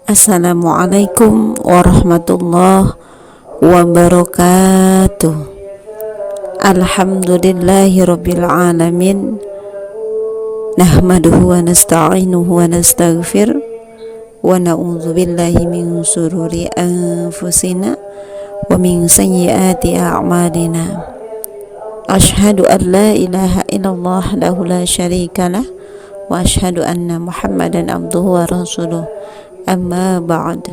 Assalamualaikum warahmatullahi wabarakatuh. Alhamdulillahirabbil alamin. Nahmaduhu wa nasta'inuhu wa nastaghfir wa na'udzu billahi min shururi anfusina wa min sayyiati a'malina. Asyhadu an la ilaha illallah lahu la syarikalah wa asyhadu anna Muhammadan abduhu wa rasuluh. Amma ba'd.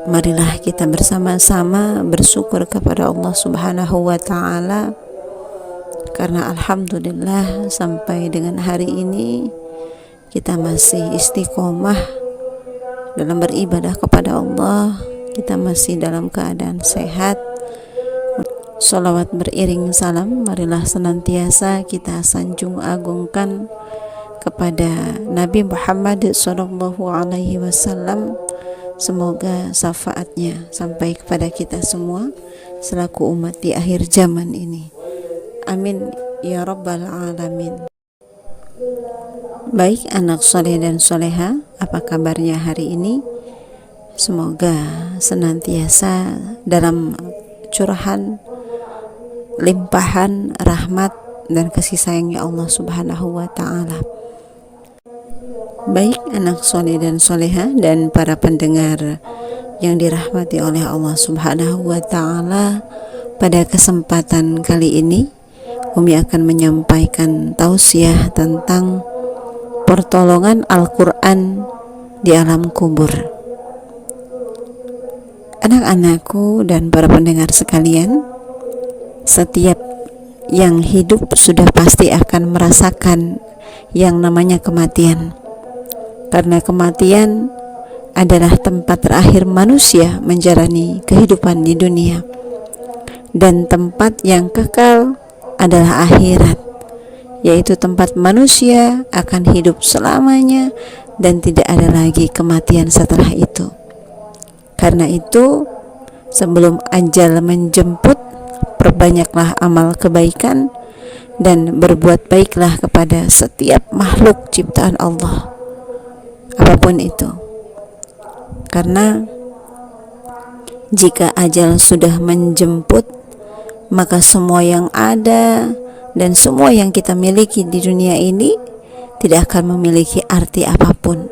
Marilah kita bersama-sama bersyukur kepada Allah Subhanahu wa ta'ala, karena alhamdulillah sampai dengan hari ini kita masih istiqomah dalam beribadah kepada Allah. Kita masih dalam keadaan sehat. Sholawat beriring salam marilah senantiasa kita sanjung agungkan kepada Nabi Muhammad sallallahu alaihi wasallam. Semoga syafaatnya sampai kepada kita semua selaku umat di akhir zaman ini. Amin ya rabbal alamin. Baik anak soleh dan soleha, apa kabarnya hari ini? Semoga senantiasa dalam curahan limpahan rahmat dan kasih sayangnya Allah Subhanahu wa ta'ala. Baik anak soleh dan soleha dan para pendengar yang dirahmati oleh Allah Subhanahu wa ta'ala, pada kesempatan kali ini Umi akan menyampaikan tausiah tentang pertolongan Al-Quran di alam kubur. Anak-anakku dan para pendengar sekalian, setiap yang hidup sudah pasti akan merasakan yang namanya kematian. Karena kematian adalah tempat terakhir manusia menjalani kehidupan di dunia, dan tempat yang kekal adalah akhirat, yaitu tempat manusia akan hidup selamanya dan tidak ada lagi kematian setelah itu. Karena itu, sebelum ajal menjemput, perbanyaklah amal kebaikan dan berbuat baiklah kepada setiap makhluk ciptaan Allah, apapun itu. Karena jika ajal sudah menjemput, maka semua yang ada dan semua yang kita miliki di dunia ini tidak akan memiliki arti apapun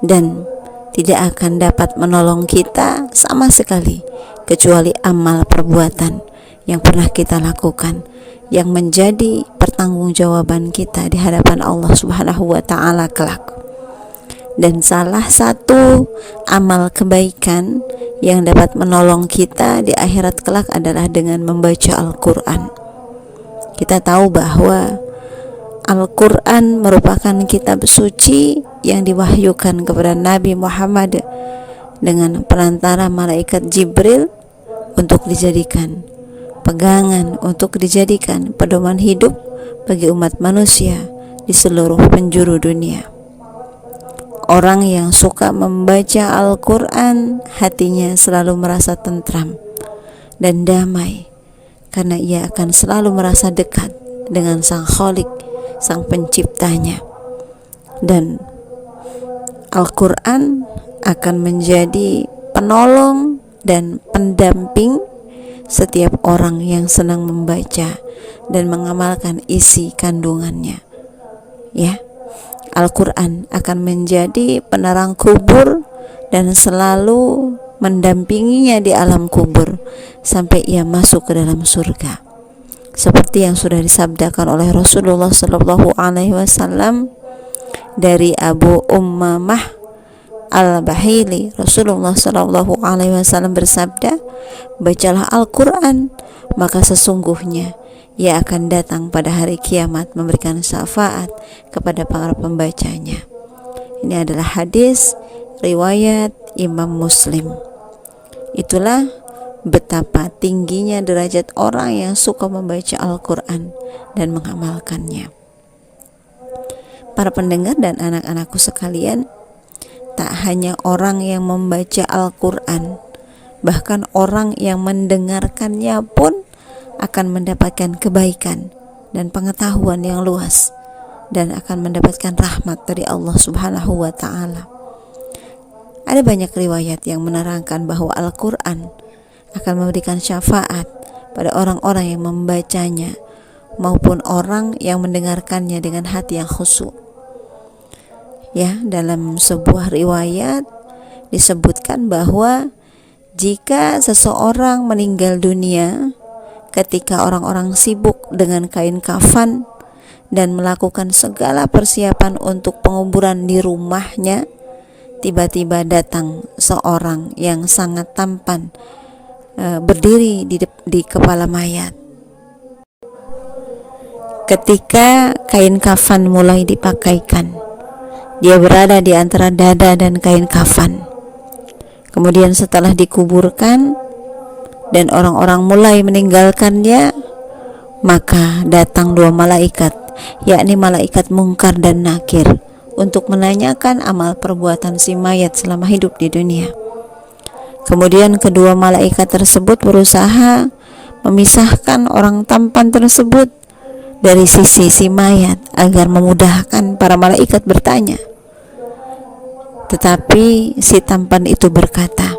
dan tidak akan dapat menolong kita sama sekali, kecuali amal perbuatan yang pernah kita lakukan, yang menjadi pertanggungjawaban kita di hadapan Allah Subhanahu wa ta'ala kelak. Dan salah satu amal kebaikan yang dapat menolong kita di akhirat kelak adalah dengan membaca Al-Quran. Kita tahu bahwa Al-Quran merupakan kitab suci yang diwahyukan kepada Nabi Muhammad dengan perantara malaikat Jibril untuk dijadikan pegangan, untuk dijadikan pedoman hidup bagi umat manusia di seluruh penjuru dunia. Orang yang suka membaca Al-Quran, hatinya selalu merasa tentram dan damai, karena ia akan selalu merasa dekat dengan Sang Khalik, Sang Penciptanya. Dan Al-Quran akan menjadi penolong dan pendamping setiap orang yang senang membaca dan mengamalkan isi kandungannya. Ya, Al-Quran akan menjadi penerang kubur dan selalu mendampinginya di alam kubur sampai ia masuk ke dalam surga. Seperti yang sudah disabdakan oleh Rasulullah sallallahu alaihi wasallam dari Abu Ummamah Al-Bahili. Rasulullah sallallahu alaihi wasallam bersabda, "Bacalah Al-Quran, maka sesungguhnya ia akan datang pada hari kiamat memberikan syafaat kepada para pembacanya." Ini adalah hadis riwayat Imam Muslim. Itulah betapa tingginya derajat orang yang suka membaca Al-Quran dan mengamalkannya. Para pendengar dan anak-anakku sekalian, tak hanya orang yang membaca Al-Quran, bahkan orang yang mendengarkannya pun akan mendapatkan kebaikan dan pengetahuan yang luas. dan akan mendapatkan rahmat dari Allah Subhanahu wa Ta'ala. Ada banyak riwayat yang menerangkan bahwa Al-Quran akan memberikan syafaat pada orang-orang yang membacanya maupun orang yang mendengarkannya dengan hati yang khusyuk. Ya, dalam sebuah riwayat disebutkan bahwa jika seseorang meninggal dunia ketika orang-orang sibuk dengan kain kafan dan melakukan segala persiapan untuk penguburan di rumahnya, tiba-tiba datang seorang yang sangat tampan berdiri di kepala mayat. Ketika kain kafan mulai dipakaikan, dia berada di antara dada dan kain kafan. Kemudian setelah dikuburkan dan orang-orang mulai meninggalkannya, maka datang dua malaikat, yakni malaikat Mungkar dan Nakir, untuk menanyakan amal perbuatan si mayat selama hidup di dunia. Kemudian kedua malaikat tersebut berusaha memisahkan orang tampan tersebut dari sisi si mayat agar memudahkan para malaikat bertanya. Tetapi si tampan itu berkata,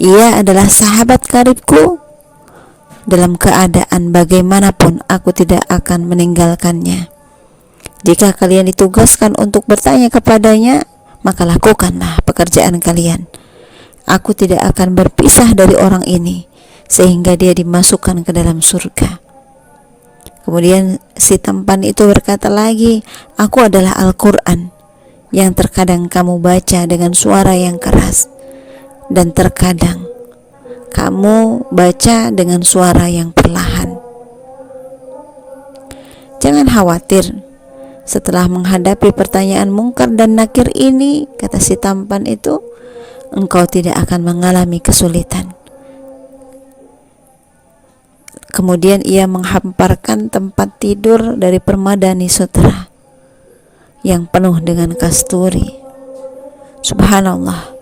"Ia adalah sahabat karibku. Dalam keadaan bagaimanapun aku tidak akan meninggalkannya. Jika kalian ditugaskan untuk bertanya kepadanya, maka lakukanlah pekerjaan kalian. Aku tidak akan berpisah dari orang ini sehingga dia dimasukkan ke dalam surga." Kemudian si tampan itu berkata lagi, "Aku adalah Al-Quran yang terkadang kamu baca dengan suara yang keras dan terkadang kamu baca dengan suara yang perlahan. Jangan khawatir, setelah menghadapi pertanyaan Mungkar dan Nakir ini," kata si tampan itu, "engkau tidak akan mengalami kesulitan." Kemudian ia menghamparkan tempat tidur dari permadani sutra yang penuh dengan kasturi. Subhanallah.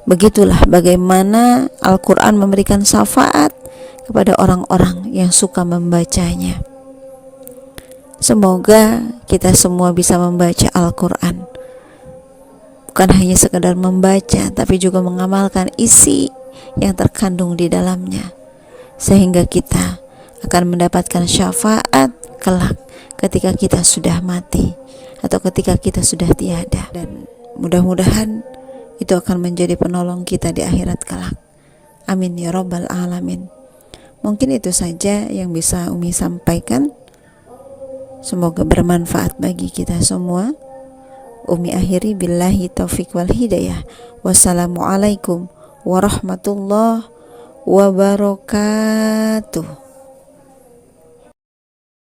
Begitulah bagaimana Al-Quran memberikan syafaat kepada orang-orang yang suka membacanya. Semoga kita semua bisa membaca Al-Quran, bukan hanya sekedar membaca, tapi juga mengamalkan isi yang terkandung di dalamnya, sehingga kita akan mendapatkan syafaat kelak ketika kita sudah mati atau ketika kita sudah tiada. Dan mudah-mudahan itu akan menjadi penolong kita di akhirat kelak. Amin ya rabbal alamin. Mungkin itu saja yang bisa Umi sampaikan. Semoga bermanfaat bagi kita semua. Umi akhiri billahi taufik wal hidayah. Wassalamualaikum warahmatullahi wabarakatuh.